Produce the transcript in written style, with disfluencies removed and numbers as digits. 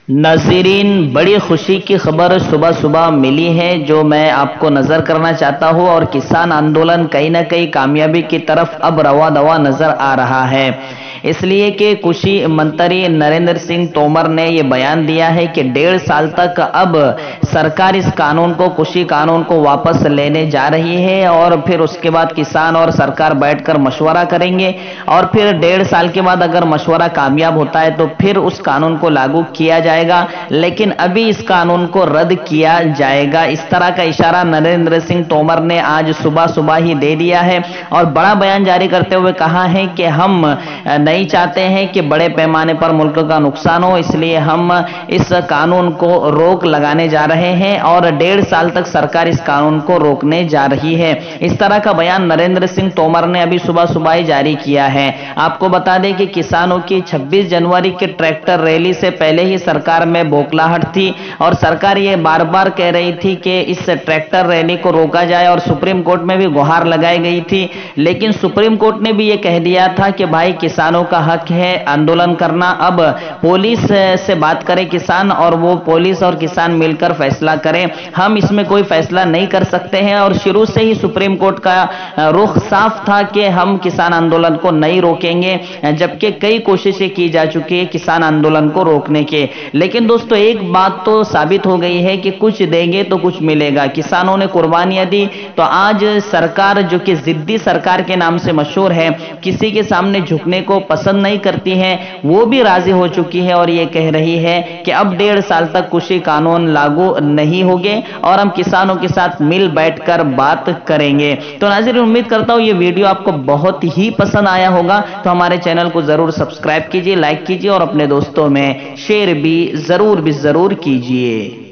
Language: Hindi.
नाज़रीन, बड़ी खुशी की खबर सुबह सुबह मिली है जो मैं आपको नजर करना चाहता हूं और किसान आंदोलन कहीं ना कहीं कामयाबी की तरफ अब रवा दवा नजर आ रहा है। इसलिए कि कृषि मंत्री नरेंद्र सिंह तोमर ने यह बयान दिया है कि 1.5 साल तक अब सरकार इस कानून को, कृषि कानून को वापस लेने जा रही है और फिर उसके बाद किसान और सरकार बैठकर मशवरा करेंगे और फिर 1.5 साल के बाद अगर मशवरा कामयाब होता है तो फिर उस कानून को लागू किया जाएगा, लेकिन अभी इस कानून को रद्द किया जाएगा। इस तरह का इशारा नरेंद्र सिंह तोमर ने आज सुबह सुबह ही दे दिया है और बड़ा बयान जारी करते हुए कहा है कि हम नहीं चाहते हैं कि बड़े पैमाने पर मुल्क का नुकसान हो, इसलिए हम इस कानून को रोक लगाने जा रहे हैं और 1.5 साल तक सरकार इस कानून को रोकने जा रही है। इस तरह का बयान नरेंद्र सिंह तोमर ने अभी सुबह सुबह ही जारी किया है। आपको बता दें कि किसानों की 26 जनवरी के ट्रैक्टर रैली से पहले ही सरकार में बौखलाहट थी और सरकार ये बार बार कह रही थी कि इस ट्रैक्टर रैली को रोका जाए और सुप्रीम कोर्ट में भी गुहार लगाई गई थी, लेकिन सुप्रीम कोर्ट ने भी ये कह दिया था कि भाई किसानों का हक है आंदोलन करना, अब पुलिस से बात करें किसान और वो पुलिस और किसान मिलकर फैसला करें, हम इसमें कोई फैसला नहीं कर सकते हैं। और शुरू से ही सुप्रीम कोर्ट का रुख साफ था कि हम किसान आंदोलन को नहीं रोकेंगे, जबकि कई कोशिशें की जा चुकी है किसान आंदोलन को रोकने के। लेकिन दोस्तों, एक बात तो साबित हो गई है कि कुछ देंगे तो कुछ मिलेगा। किसानों ने कुर्बानियां दी तो आज सरकार, जो कि जिद्दी सरकार के नाम से मशहूर है, किसी के सामने झुकने को पसंद नहीं करती है, वो भी राजी हो चुकी है और ये कह रही है कि अब 1.5 साल तक कृषि कानून लागू नहीं होंगे और हम किसानों के साथ मिल बैठकर बात करेंगे। तो नाज़रीन, उम्मीद करता हूं ये वीडियो आपको बहुत ही पसंद आया होगा, तो हमारे चैनल को जरूर सब्सक्राइब कीजिए, लाइक कीजिए और अपने दोस्तों में शेयर भी जरूर कीजिए।